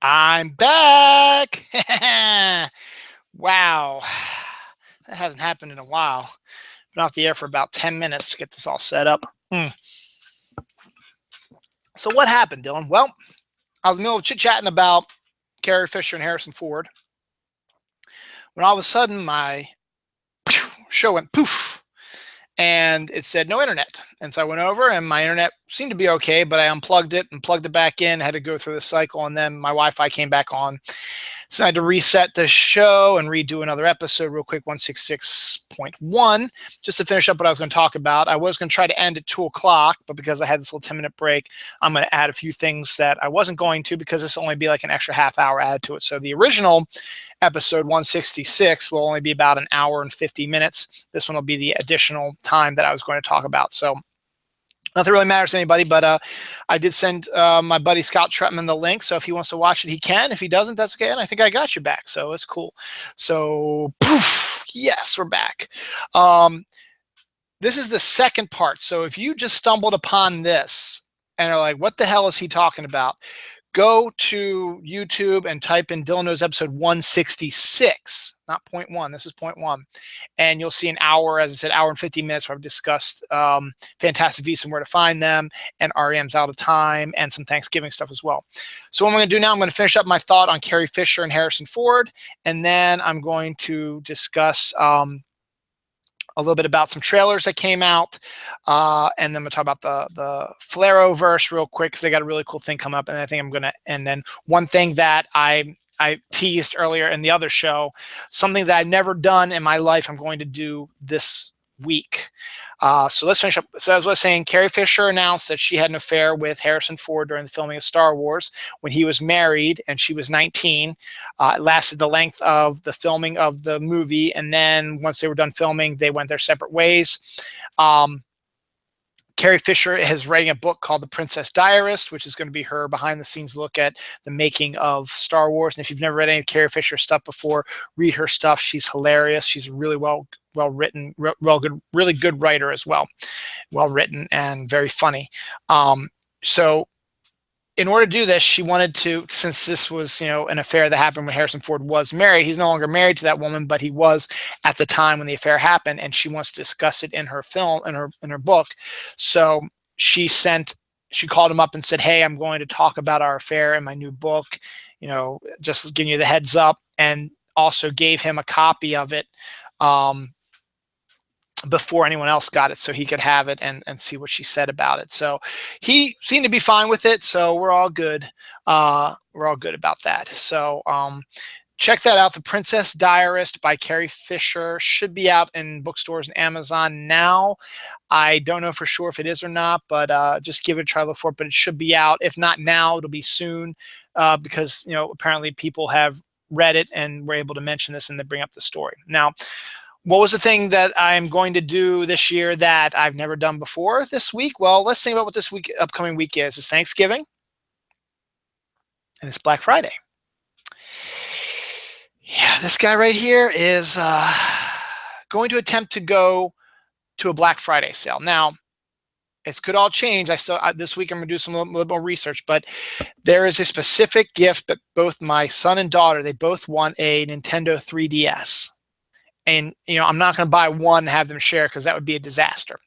I'm back. Wow. That hasn't happened in a while. Been off the air for about 10 minutes to get this all set up. So, what happened, Dylan? Well, I was in the middle of chit chatting about Carrie Fisher and Harrison Ford when all of a sudden my show went poof and it said no internet. And so I went over and my internet seemed to be okay, but I unplugged it and plugged it back in, had to go through the cycle, and then my Wi Fi came back on. So I had to reset the show and redo another episode real quick, 166.1, just to finish up what I was going to talk about. I was going to try to end at 2 o'clock, but because I had this little 10-minute break, I'm going to add a few things that I wasn't going to because this will only be like an extra half hour added to it. So the original episode 166 will only be about an hour and 50 minutes. This one will be the additional time that I was going to talk about. So nothing really matters to anybody, but I did send my buddy Scott Trutman the link. So if he wants to watch it, he can. If he doesn't, that's okay. And I think I got you back. So it's cool. So poof, yes, we're back. This is the second part. So if you just stumbled upon this and are like, what the hell is he talking about? Go to YouTube and type in Dylan Knows episode 166, not point one. This is point one. And you'll see an hour, as I said, hour and 50 minutes where I've discussed Fantastic Beasts and where to find them, and REM's Out of Time, and some Thanksgiving stuff as well. So what I'm going to do now, I'm going to finish up my thought on Carrie Fisher and Harrison Ford, and then I'm going to discuss a little bit about some trailers that came out, and then we'll talk about the Flareoverse real quick because they got a really cool thing coming up, and I think I'm gonna. And then one thing that I teased earlier in the other show, something that I've never done in my life, I'm going to do this week. So let's finish up. So as I was saying, Carrie Fisher announced that she had an affair with Harrison Ford during the filming of Star Wars when he was married and she was 19. It lasted the length of the filming of the movie, and then once they were done filming, they went their separate ways. Carrie Fisher is writing a book called The Princess Diarist, which is going to be her behind-the-scenes look at the making of Star Wars. And if you've never read any of Carrie Fisher's stuff before, read her stuff. She's hilarious. She's really well written, really good writer as well. Well written and very funny. So in order to do this, she wanted to, since this was, an affair that happened when Harrison Ford was married. He's no longer married to that woman, but he was at the time when the affair happened, and she wants to discuss it in her film, in her book. So she called him up and said, "Hey, I'm going to talk about our affair in my new book. Just giving you the heads up," and also gave him a copy of it before anyone else got it so he could have it and see what she said about it. So he seemed to be fine with it. So we're all good. We're all good about that. So check that out. The Princess Diarist by Carrie Fisher should be out in bookstores and Amazon now. I don't know for sure if it is or not, but just give it a try, look for it. But it should be out. If not now, it'll be soon because, apparently people have read it and were able to mention this and then bring up the story. Now, what was the thing that I'm going to do this year that I've never done before this week? Well, let's think about what this upcoming week is. It's Thanksgiving and it's Black Friday. Yeah, this guy right here is going to attempt to go to a Black Friday sale. Now, it could all change. This week I'm going to do some little more research, but there is a specific gift that both my son and daughter, they both want a Nintendo 3DS. And, I'm not going to buy one and have them share because that would be a disaster.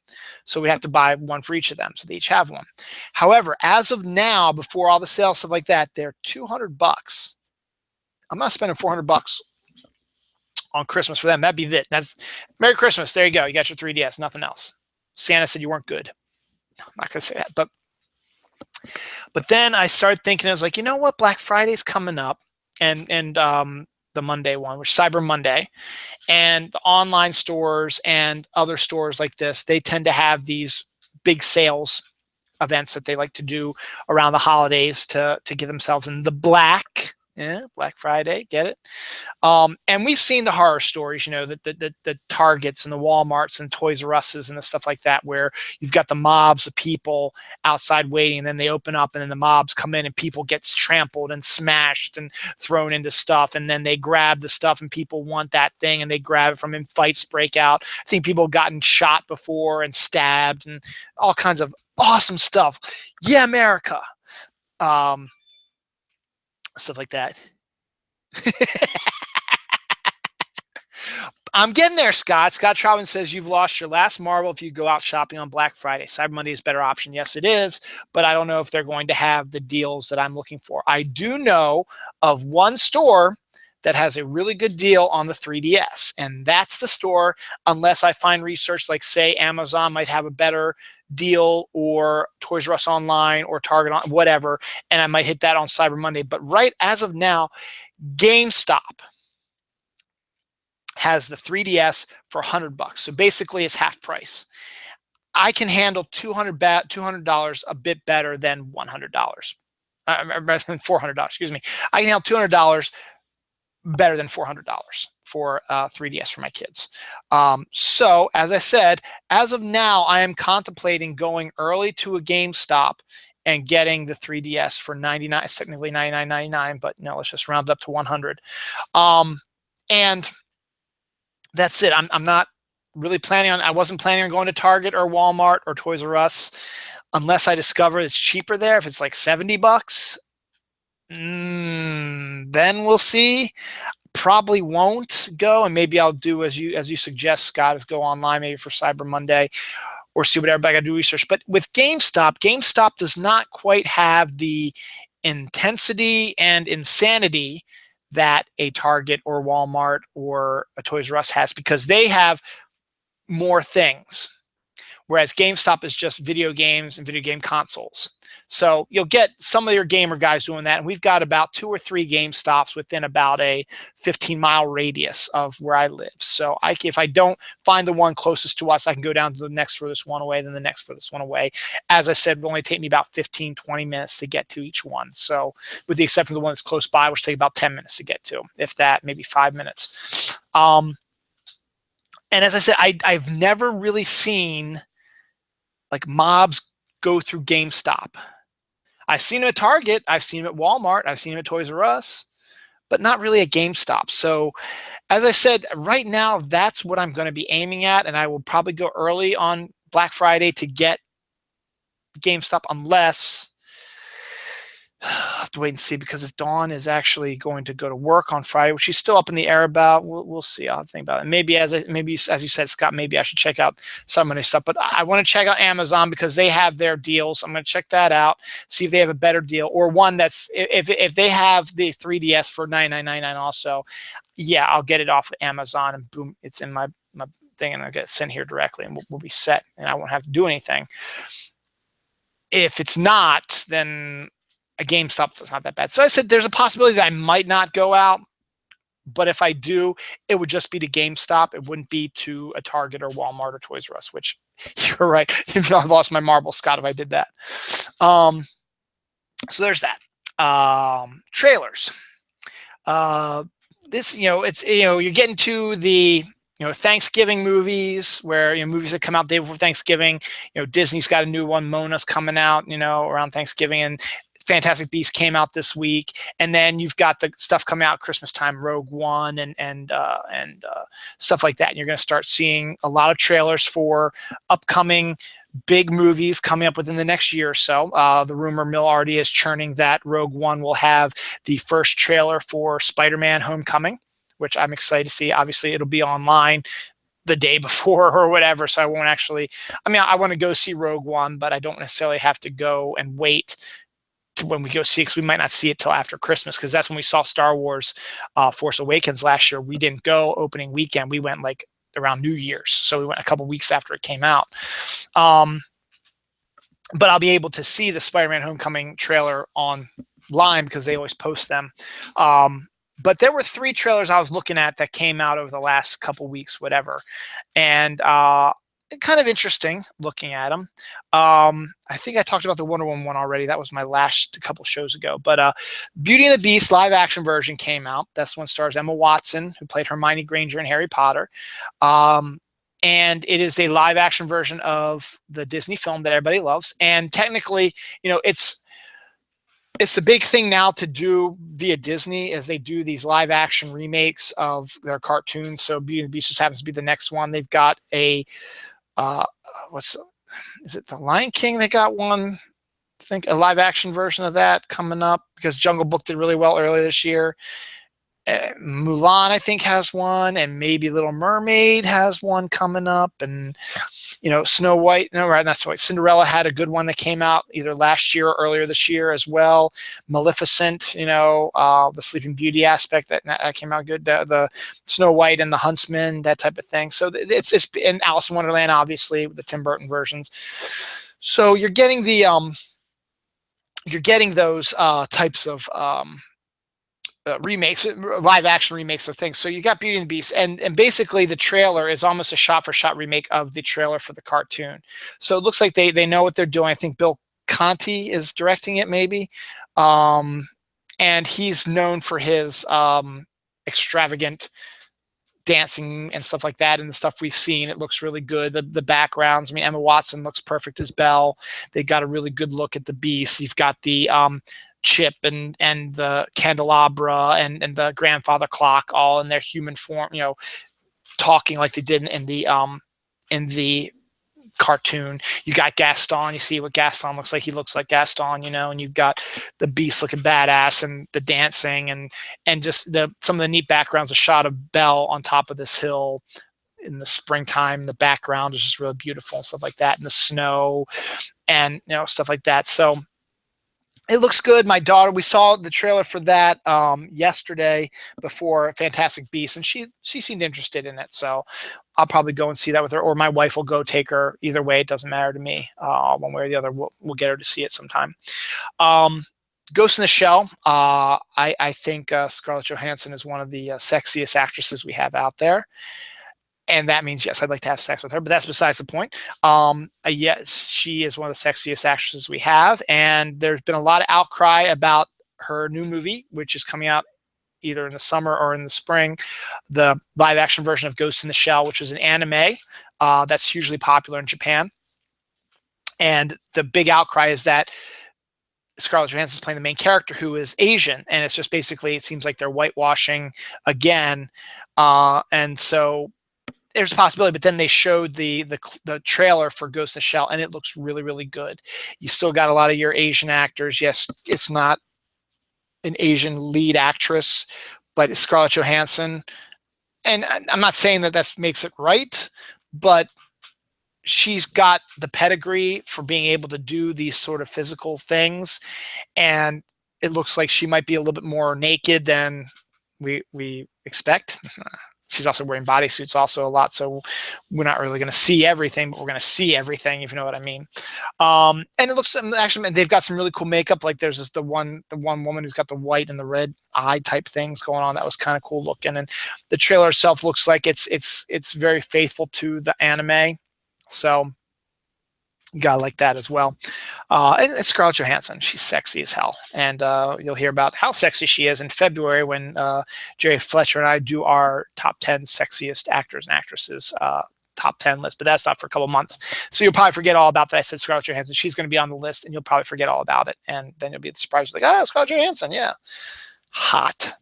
So we have to buy one for each of them. So they each have one. However, as of now, before all the sales, stuff like that, they're $200. I'm not spending $400 on Christmas for them. That'd be it. That's Merry Christmas. There you go. You got your 3DS, nothing else. Santa said you weren't good. I'm not going to say that. But then I started thinking, I was like, you know what? Black Friday's coming up. And the Monday one, which is Cyber Monday, and the online stores and other stores like this, they tend to have these big sales events that they like to do around the holidays to get themselves in the black. Yeah, Black Friday, get it? And we've seen the horror stories, the Targets and the Walmarts and Toys R Us's and the stuff like that, where you've got the mobs of people outside waiting, and then they open up, and then the mobs come in, and people get trampled and smashed and thrown into stuff, and then they grab the stuff, and people want that thing, and they grab it from him. Fights break out. I think people have gotten shot before and stabbed and all kinds of awesome stuff. Yeah, America. stuff like that. I'm getting there, Scott. Scott Troutman says you've lost your last marble if you go out shopping on Black Friday. Cyber Monday is a better option. Yes, it is, but I don't know if they're going to have the deals that I'm looking for. I do know of one store that has a really good deal on the 3DS, and that's the store, unless I find research like, say, Amazon might have a better deal, or Toys R Us online, or Target on whatever, and I might hit that on Cyber Monday. But right as of now, GameStop has the 3DS for $100. So basically it's half price. I can handle $200 a bit better than $100. Rather than $400, excuse me. I can handle $200 better than $400 for 3DS for my kids. So as I said, as of now, I am contemplating going early to a GameStop and getting the 3DS for $99. It's technically $99.99, but no, let's just round it up to $100. And that's it. I'm not really planning on, I wasn't planning on going to Target or Walmart or Toys R Us unless I discover it's cheaper there. If it's like $70, then we'll see. Probably won't go, and maybe I'll do as you suggest, Scott, is go online maybe for Cyber Monday, or see whatever. I got to do research. But with GameStop does not quite have the intensity and insanity that a Target or Walmart or a Toys R Us has, because they have more things, whereas GameStop is just video games and video game consoles. So you'll get some of your gamer guys doing that, and we've got about 2 or 3 GameStops within about a 15-mile radius of where I live. So if I don't find the one closest to us, I can go down to the next furthest one away, then the next furthest one away. As I said, it will only take me about 15, 20 minutes to get to each one. So with the exception of the one that's close by, which take about 10 minutes to get to, if that, maybe 5 minutes. And as I said, I've never really seen like mobs go through GameStop. I've seen them at Target, I've seen them at Walmart, I've seen them at Toys R Us, but not really at GameStop. So as I said, right now, that's what I'm going to be aiming at, and I will probably go early on Black Friday to get GameStop, unless I'll have to wait and see, because if Dawn is actually going to go to work on Friday, which she's still up in the air about, we'll see. I'll have to think about it. Maybe as you said, Scott, maybe I should check out some of this stuff. But I want to check out Amazon because they have their deals. I'm going to check that out, see if they have a better deal, or one that's, if they have the 3DS for $99.99 also, yeah, I'll get it off of Amazon, and boom, it's in my thing, and I'll get it sent here directly, and we'll be set, and I won't have to do anything. If it's not, then a GameStop is not that bad. So I said there's a possibility that I might not go out, but if I do, it would just be to GameStop. It wouldn't be to a Target or Walmart or Toys R Us, which you're right. I've lost my marble, Scott, if I did that. So there's that. Trailers. This, it's, you're getting to the, Thanksgiving movies, where, movies that come out the day before Thanksgiving. Disney's got a new one, Mona's coming out, around Thanksgiving, and Fantastic Beasts came out this week, and then you've got the stuff coming out Christmas time, Rogue One and stuff like that. And you're going to start seeing a lot of trailers for upcoming big movies coming up within the next year or so. The rumor mill already is churning that Rogue One will have the first trailer for Spider-Man: Homecoming, which I'm excited to see. Obviously, it'll be online the day before or whatever, so I won't actually. I want to go see Rogue One, but I don't necessarily have to go and wait when we go see it, because we might not see it till after Christmas, because that's when we saw Star Wars Force Awakens last year. We didn't go opening weekend. We went like around New Year's, so we went a couple weeks after it came out. But I'll be able to see the Spider-Man: Homecoming trailer online because they always post them. But there were 3 trailers I was looking at that came out over the last couple weeks, whatever, and kind of interesting looking at them. I think I talked about the Wonder Woman one already. That was my last couple shows ago. But Beauty and the Beast live action version came out. That's one stars Emma Watson, who played Hermione Granger in Harry Potter. And it is a live action version of the Disney film that everybody loves. And technically, it's the big thing now to do via Disney, as they do these live action remakes of their cartoons. So Beauty and the Beast just happens to be the next one. They've got a is it The Lion King? They got one. think a live action version of that coming up because Jungle Book did really well earlier this year. Mulan, I think, has one, and maybe Little Mermaid has one coming up, and Snow White, no, right, not Snow White. Cinderella had a good one that came out either last year or earlier this year as well. Maleficent, the Sleeping Beauty aspect that came out good. The Snow White and the Huntsman, that type of thing. So it's in Alice in Wonderland, obviously, with the Tim Burton versions. So you're getting those types of remakes, live action remakes of things. So you got Beauty and the Beast, and basically the trailer is almost a shot for shot remake of the trailer for the cartoon. So it looks like they know what they're doing. I think Bill Conti is directing it, maybe, and he's known for his extravagant dancing and stuff like that, and the stuff we've seen. It looks really good. The backgrounds. I mean, Emma Watson looks perfect as Belle. They got a really good look at the Beast. You've got the Chip and the candelabra and the grandfather clock all in their human form, talking like they did in the cartoon. You got Gaston. You see what Gaston looks like. He looks like Gaston, and you've got the Beast looking badass and the dancing and just some of the neat backgrounds. A shot of Belle on top of this hill in the springtime. The background is just really beautiful and stuff like that, and the snow and stuff like that. So it looks good. My daughter, we saw the trailer for that yesterday before Fantastic Beasts, and she seemed interested in it. So I'll probably go and see that with her, or my wife will go take her. Either way, it doesn't matter to me. One way or the other, we'll get her to see it sometime. Ghost in the Shell. I think Scarlett Johansson is one of the sexiest actresses we have out there. And that means, yes, I'd like to have sex with her, but that's besides the point. Yes, she is one of the sexiest actresses we have. And there's been a lot of outcry about her new movie, which is coming out either in the summer or in the spring, the live action version of Ghost in the Shell, which is an anime that's hugely popular in Japan. And the big outcry is that Scarlett Johansson is playing the main character, who is Asian. And it's just basically, it seems like they're whitewashing again. And so there's a possibility, but then they showed the trailer for Ghost in the Shell, and it looks really, really good. You still got a lot of your Asian actors. Yes, it's not an Asian lead actress, but it's Scarlett Johansson. And I'm not saying that makes it right, but she's got the pedigree for being able to do these sort of physical things, and it looks like she might be a little bit more naked than we expect. She's also wearing bodysuits also a lot, so we're not really going to see everything, but we're going to see everything, if you know what I mean. And it looks actually, they've got some really cool makeup. Like there's the one woman who's got the white and the red eye type things going on. That was kind of cool looking. And the trailer itself looks like it's very faithful to the anime, so you gotta like that as well. And it's Scarlett Johansson. She's sexy as hell. And you'll hear about how sexy she is in February when Jerry Fletcher and I do our top 10 sexiest actors and actresses top 10 list. But that's not for a couple months. So you'll probably forget all about that. I said Scarlett Johansson. She's going to be on the list, and you'll probably forget all about it. And then you'll be surprised, like, Scarlett Johansson. Yeah. Hot.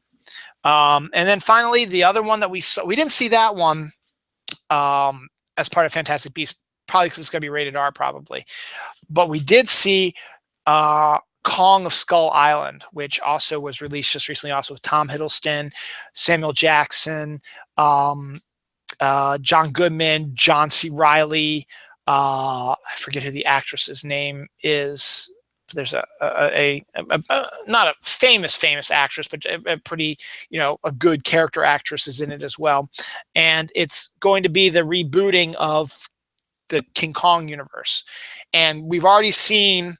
And then finally, the other one that we saw, we didn't see that one as part of Fantastic Beasts, probably because it's going to be rated R, probably. But we did see Kong of Skull Island, which also was released just recently, also with Tom Hiddleston, Samuel Jackson, John Goodman, John C. Reilly. I forget who the actress's name is. There's a not a famous actress, but a pretty, a good character actress is in it as well. And it's going to be the rebooting of the King Kong universe. And we've already seen,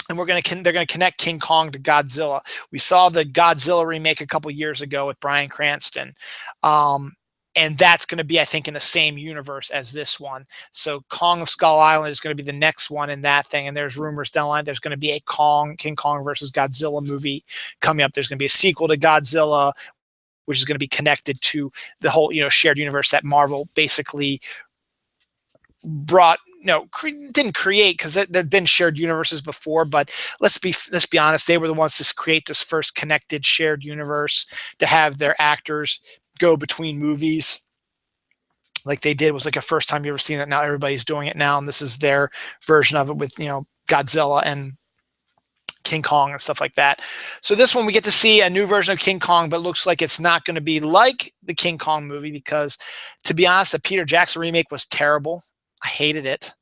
and they're going to connect King Kong to Godzilla. We saw the Godzilla remake a couple years ago with Bryan Cranston. And that's going to be, I think, in the same universe as this one. So Kong of Skull Island is going to be the next one in that thing. And there's rumors down the line there's going to be a King Kong versus Godzilla movie coming up. There's going to be a sequel to Godzilla, which is going to be connected to the whole, shared universe that Marvel basically brought, didn't create, because there've been shared universes before, but let's be honest, they were the ones to create this first connected shared universe, to have their actors go between movies like they did. It was like a first time you ever seen that. Now everybody's doing it now, and this is their version of it with Godzilla and King Kong and stuff like that. So this one we get to see a new version of King Kong, but it looks like it's not going to be like the King Kong movie because, to be honest, the Peter Jackson remake was terrible. I hated it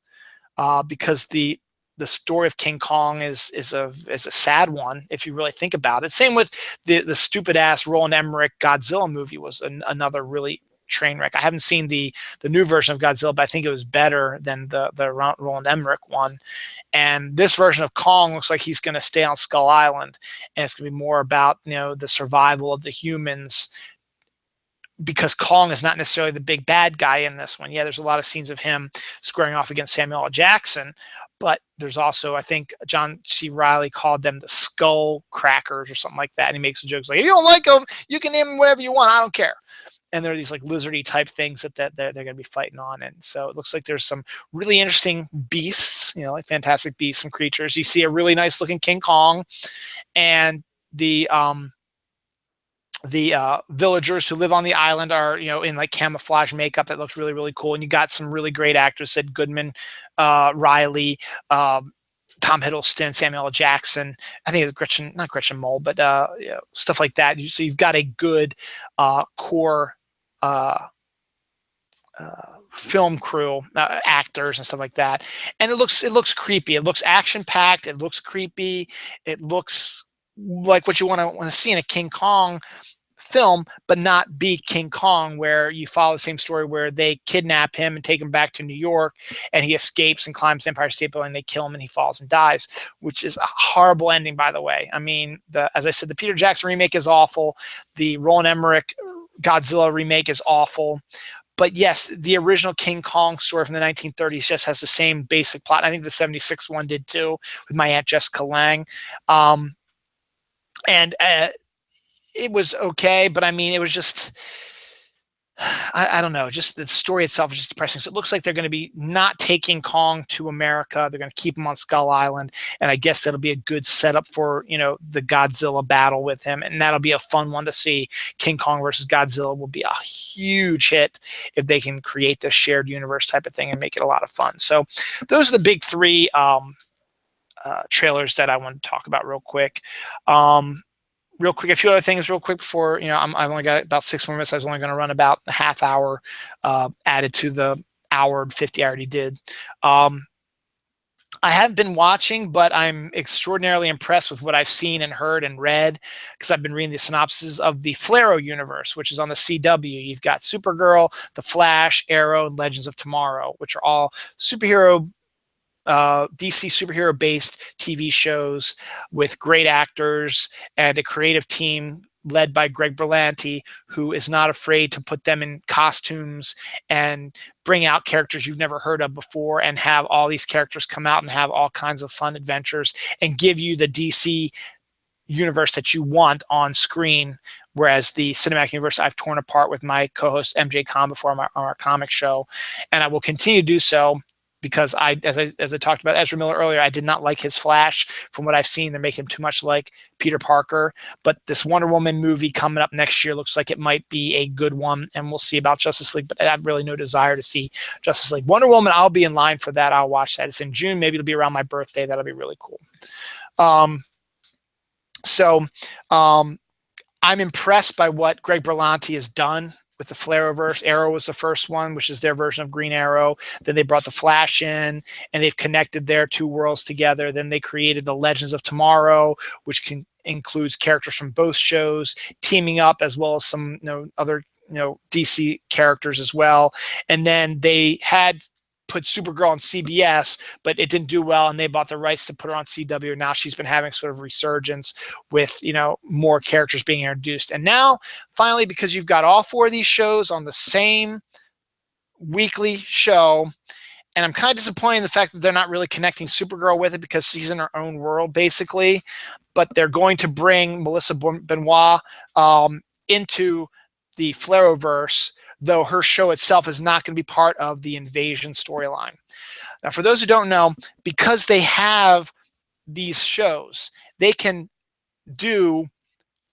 because the story of King Kong is a sad one if you really think about it. Same with the stupid ass Roland Emmerich Godzilla movie was another really train wreck. I haven't seen the new version of Godzilla, but I think it was better than the Roland Emmerich one. And this version of Kong looks like he's going to stay on Skull Island, and it's going to be more about the survival of the humans, because Kong is not necessarily the big bad guy in this one. Yeah, there's a lot of scenes of him squaring off against Samuel L. Jackson, but there's also, I think John C. Reilly called them the Skull Crackers or something like that, and he makes the jokes like, if you don't like them, you can name them whatever you want, I don't care. And there are these like lizardy type things that they're going to be fighting on. And so it looks like there's some really interesting beasts, like fantastic beasts and creatures. You see a really nice looking King Kong, and the villagers who live on the island are in like camouflage makeup that looks really, really cool. And you got some really great actors, Sid Goodman, Riley, Tom Hiddleston, Samuel L. Jackson. I think it's not Gretchen Mol, but stuff like that. So you've got a good core film crew, actors and stuff like that. And it looks creepy. It looks action packed. It looks creepy. It looks like what you want to see in a King Kong film, but not be King Kong, where you follow the same story where they kidnap him and take him back to New York, and he escapes and climbs the Empire State Building. They kill him and he falls and dies, which is a horrible ending, by the way. I mean, as I said, the Peter Jackson remake is awful. The Roland Emmerich Godzilla remake is awful. But yes, the original King Kong story from the 1930s just has the same basic plot. I think the 76 one did too, with my Aunt Jessica Lange. And it was okay, but I mean, it was just, I don't know, just the story itself is just depressing. So it looks like they're going to be not taking Kong to America. They're going to keep him on Skull Island, and I guess that'll be a good setup for the Godzilla battle with him, and that'll be a fun one to see. King Kong versus Godzilla will be a huge hit if they can create this shared universe type of thing and make it a lot of fun. So those are the big three trailers that I want to talk about real quick. A few other things real quick before, I've only got about 6 more minutes. I was only going to run about a half hour added to the hour and 50 I already did. I have been watching, but I'm extraordinarily impressed with what I've seen and heard and read, because I've been reading the synopsis of the Flarrow universe, which is on the CW. You've got Supergirl, The Flash, Arrow, and Legends of Tomorrow, which are all DC superhero-based TV shows with great actors and a creative team led by Greg Berlanti, who is not afraid to put them in costumes and bring out characters you've never heard of before, and have all these characters come out and have all kinds of fun adventures and give you the DC universe that you want on screen. Whereas the cinematic universe I've torn apart with my co-host MJ Khan before on our comic show, and I will continue to do so, because as I talked about Ezra Miller earlier, I did not like his Flash. From what I've seen, they're making him too much like Peter Parker. But this Wonder Woman movie coming up next year looks like it might be a good one, and we'll see about Justice League. But I have really no desire to see Justice League. Wonder Woman, I'll be in line for that. I'll watch that. It's in June. Maybe it'll be around my birthday. That'll be really cool. I'm impressed by what Greg Berlanti has done with the Flarrowverse. Arrow was the first one, which is their version of Green Arrow. Then they brought the Flash in, and they've connected their two worlds together. Then they created the Legends of Tomorrow, which includes characters from both shows teaming up, as well as some other DC characters as well. And then they had put Supergirl on CBS, but it didn't do well, and they bought the rights to put her on CW. Now she's been having sort of resurgence with more characters being introduced. And now finally, because you've got all 4 of these shows on the same weekly show, and I'm kind of disappointed in the fact that they're not really connecting Supergirl with it, because she's in her own world basically, but they're going to bring Melissa Benoist into the Flarrowverse, though her show itself is not going to be part of the Invasion storyline. Now, for those who don't know, because they have these shows, they can do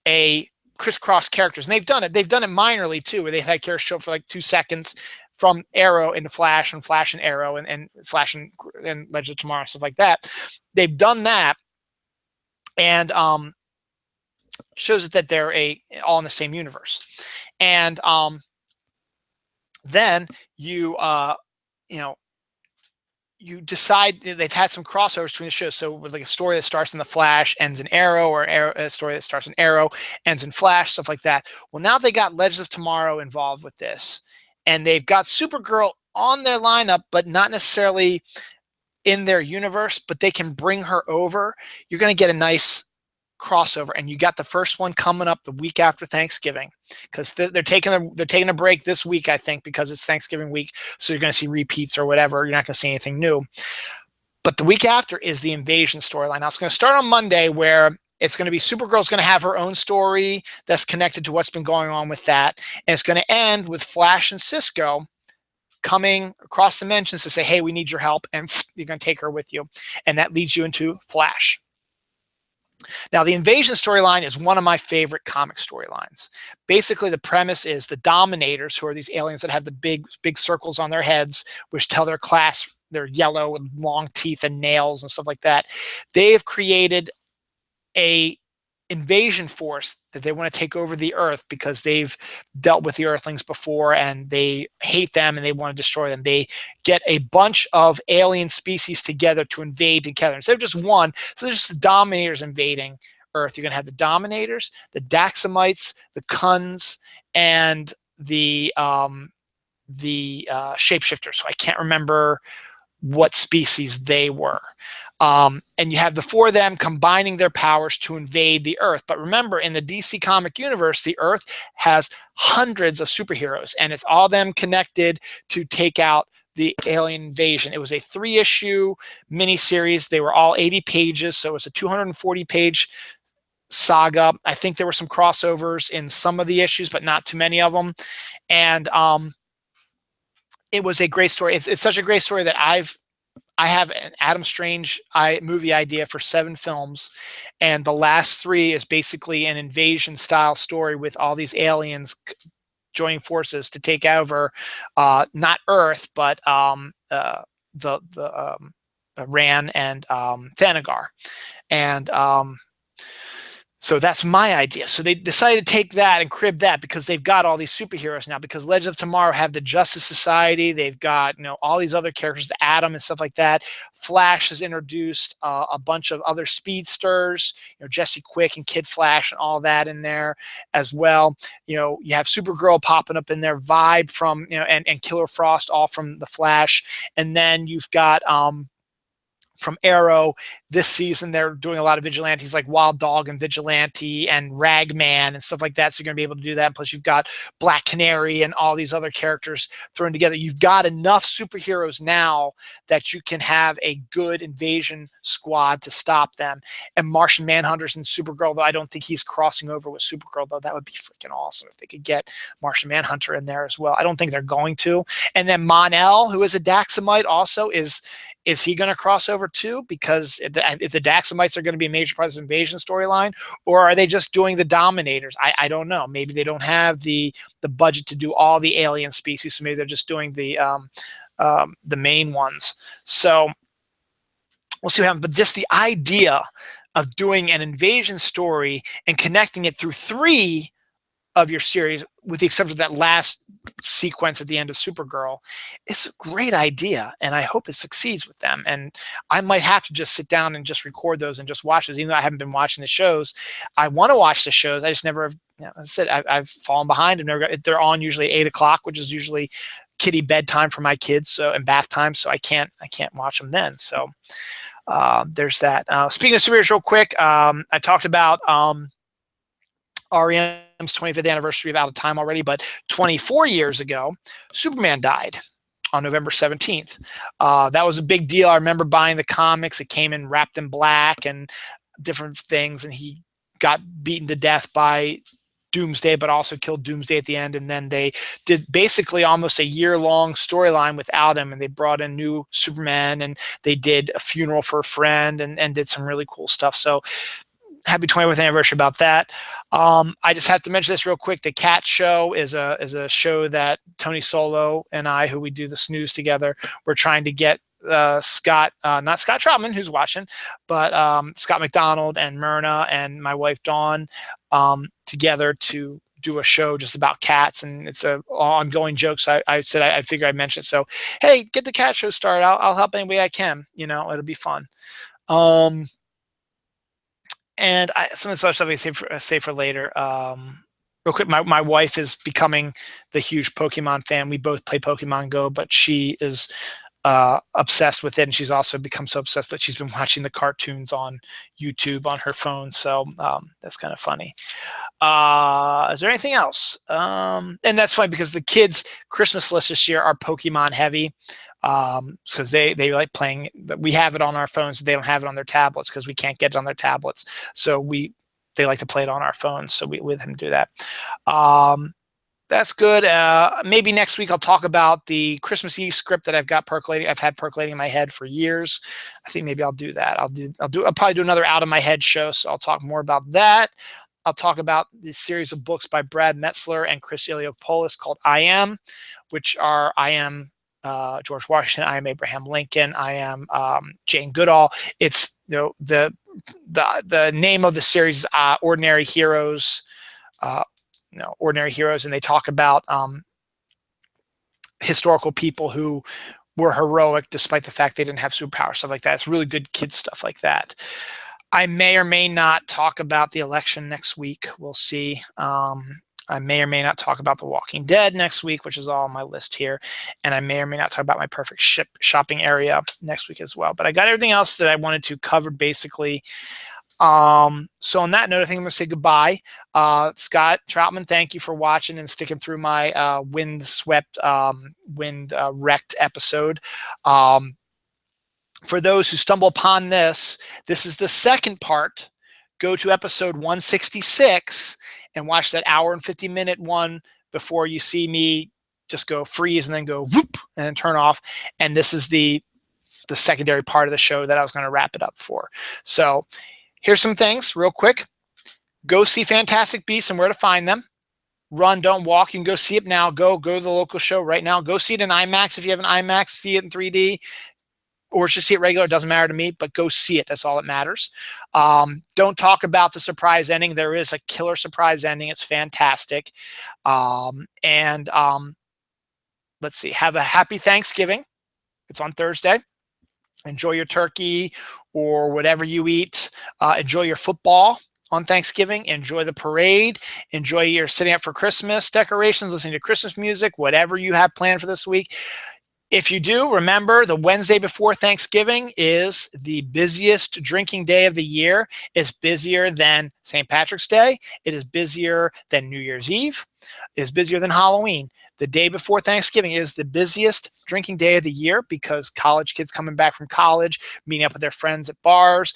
a crisscross characters, and they've done it. They've done it minorly too, where they've had characters show up for like 2 seconds from Arrow into Flash, and Flash and Arrow, and Flash and Legends of Tomorrow, stuff like that. They've done that, and shows that they're all in the same universe. And then you you know, you decide, they've had some crossovers between the shows. So with like a story that starts in the Flash ends in Arrow, or a story that starts in Arrow ends in Flash, stuff like that. Well, now they got Legends of Tomorrow involved with this, and they've got Supergirl on their lineup, but not necessarily in their universe, but they can bring her over. You're going to get a nice crossover, and you got the first one coming up the week after Thanksgiving, because they're taking a break this week, I think, because it's Thanksgiving week. So you're going to see repeats or whatever. You're not going to see anything new. But the week after is the Invasion storyline. Now it's going to start on Monday, where it's going to be Supergirl's going to have her own story that's connected to what's been going on with that, and it's going to end with Flash and Cisco coming across dimensions to say, hey, we need your help, and you're going to take her with you, and that leads you into Flash. Now, the Invasion storyline is one of my favorite comic storylines. Basically, the premise is the Dominators, who are these aliens that have the big circles on their heads, which tell their class they're yellow and long teeth and nails and stuff like that. They have created a invasion force that they want to take over the Earth, because they've dealt with the Earthlings before and they hate them and they want to destroy them. They get a bunch of alien species together to invade together instead of just one. So there's just Dominators invading Earth. You're going to have the Dominators, the Daxamites, the Kuns, and the shapeshifters. So I can't remember what species they were. And you have the four of them combining their powers to invade the Earth. But remember, in the DC comic universe, the Earth has hundreds of superheroes, and it's all them connected to take out the alien invasion. It was a 3-issue miniseries. They were all 80 pages, so it was a 240-page saga. I think there were some crossovers in some of the issues, but not too many of them. And it was a great story. It's such a great story that I have an Adam Strange movie idea for 7 films, and the last 3 is basically an invasion style story with all these aliens joining forces to take over not Earth, but Rann and Thanagar. And so that's my idea. So they decided to take that and crib that, because they've got all these superheroes now, because Legends of Tomorrow have the Justice Society. They've got, all these other characters, Atom and stuff like that. Flash has introduced a bunch of other speedsters, Jesse Quick and Kid Flash and all that in there as well. You have Supergirl popping up in there, Vibe from, and Killer Frost, all from the Flash. And then you've got, from Arrow this season, they're doing a lot of vigilantes like Wild Dog and Vigilante and Ragman and stuff like that. So you're going to be able to do that. Plus you've got Black Canary and all these other characters thrown together. You've got enough superheroes now that you can have a good invasion squad to stop them. And Martian Manhunter's and Supergirl, though I don't think he's crossing over with Supergirl, though that would be freaking awesome if they could get Martian Manhunter in there as well. I don't think they're going to. And then Mon-El, who is a Daxamite also, is he going to cross over too? Because if the Daxamites are going to be a major part of this invasion storyline, or are they just doing the Dominators? I don't know. Maybe they don't have the budget to do all the alien species, so maybe they're just doing the main ones. So we'll see what happens. But just the idea of doing an invasion story and connecting it through 3 of your series, with the exception of that last sequence at the end of Supergirl, it's a great idea, and I hope it succeeds with them. And I might have to just sit down and just record those and just watch those, even though I haven't been watching the shows. I want to watch the shows. I just never have. As I said, I've fallen behind, and they're on usually 8 o'clock, which is usually kitty bedtime for my kids, and bath time. So I can't watch them then. So there's that. Speaking of superheroes, real quick, I talked about REM's 25th anniversary of Out of Time already, but 24 years ago, Superman died on November 17th. That was a big deal. I remember buying the comics. It came in wrapped in black and different things, and he got beaten to death by Doomsday, but also killed Doomsday at the end. And then they did basically almost a year-long storyline without him, and they brought in new Superman, and they did a funeral for a friend, and did some really cool stuff. So happy 20th anniversary about that. I just have to mention this real quick. The Cat Show is a show that Tony Solo and I, who we do the snooze together, we're trying to get Scott, not Scott Troutman, who's watching, but Scott McDonald and Myrna and my wife Dawn together to do a show just about cats, and it's a ongoing joke. So I said I figured I'd mention it. So hey, get the Cat Show started. I'll help any way I can. It'll be fun. And some of the stuff I save for later. Real quick, my wife is becoming the huge Pokemon fan. We both play Pokemon Go, but she is obsessed with it, and she's also become so obsessed that she's been watching the cartoons on YouTube on her phone. So that's kind of funny. Is there anything else? And that's funny because the kids' Christmas list this year are Pokemon heavy. Because they like playing. We have it on our phones, but they don't have it on their tablets because we can't get it on their tablets. So they like to play it on our phones. So we with them do that. That's good. Maybe next week I'll talk about the Christmas Eve script that I've got percolating. I've had percolating in my head for years. I think maybe I'll do that. I'll probably do another out of my head show. So I'll talk more about that. I'll talk about the series of books by Brad Metzler and Chris Eliopoulos called I Am, which are I Am George Washington, I Am Abraham Lincoln, I Am Jane Goodall. It's the name of the series is Ordinary Heroes. Ordinary Heroes, and they talk about historical people who were heroic despite the fact they didn't have superpowers, stuff like that. It's really good kids stuff like that. I may or may not talk about the election next week. We'll see. I may or may not talk about The Walking Dead next week, which is all on my list here. And I may or may not talk about my perfect shopping area next week as well. But I got everything else that I wanted to cover basically. So on that note, I think I'm going to say goodbye. Scott Troutman, thank you for watching and sticking through my wind-swept, wind-wrecked episode. For those who stumble upon this is the second part. Go to episode 166 and watch that hour and 50-minute one before you see me just go freeze and then go whoop and then turn off. And this is the secondary part of the show that I was going to wrap it up for. So here's some things real quick. Go see Fantastic Beasts and where to find them. Run, don't walk. You can go see it now. Go to the local show right now. Go see it in IMAX if you have an IMAX. See it in 3D. Or just see it regular, it doesn't matter to me, but go see it. That's all that matters. Don't talk about the surprise ending. There is a killer surprise ending. It's fantastic. Let's see, have a happy Thanksgiving. It's on Thursday. Enjoy your turkey or whatever you eat. Enjoy your football on Thanksgiving. Enjoy the parade. Enjoy your sitting up for Christmas decorations, listening to Christmas music, whatever you have planned for this week. If you do, remember the Wednesday before Thanksgiving is the busiest drinking day of the year. It's busier than St. Patrick's Day. It is busier than New Year's Eve. It is busier than Halloween. The day before Thanksgiving is the busiest drinking day of the year because college kids coming back from college, meeting up with their friends at bars,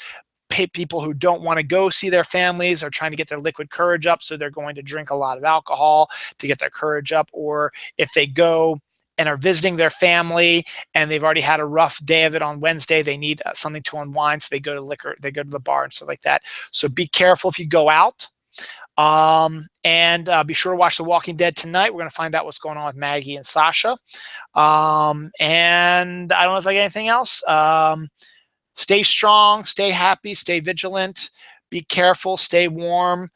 people who don't want to go see their families are trying to get their liquid courage up, so they're going to drink a lot of alcohol to get their courage up. Or if they go and are visiting their family and they've already had a rough day of it on Wednesday, they need something to unwind, so they go to the bar and stuff like that. So be careful if you go out. Be sure to watch The Walking Dead tonight. We're going to find out what's going on with Maggie and Sasha. And I don't know if I got anything else. Stay strong, stay happy, stay vigilant, be careful, stay warm,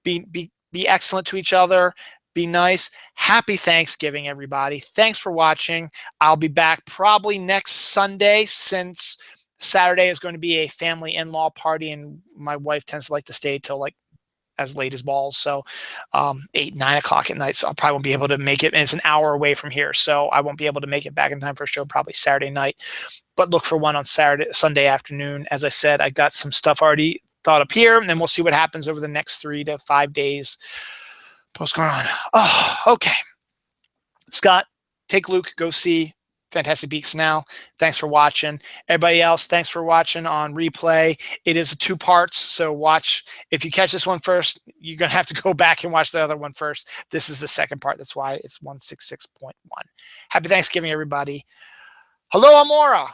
be excellent to each other. Be nice. Happy Thanksgiving, everybody. Thanks for watching. I'll be back probably next Sunday since Saturday is going to be a family in-law party, and my wife tends to like to stay till like as late as balls. So 8, 9 o'clock at night. So I probably won't be able to make it. And it's an hour away from here. So I won't be able to make it back in time for a show probably Saturday night. But look for one on Sunday afternoon. As I said, I got some stuff already thought up here, and then we'll see what happens over the next 3 to 5 days. What's going on? Oh, okay. Scott, take Luke, go see Fantastic Beasts now. Thanks for watching. Everybody else, thanks for watching on replay. It is 2 parts, so watch. If you catch this one first, you're going to have to go back and watch the other one first. This is the second part. That's why it's 166.1. Happy Thanksgiving, everybody. Hello, Amora.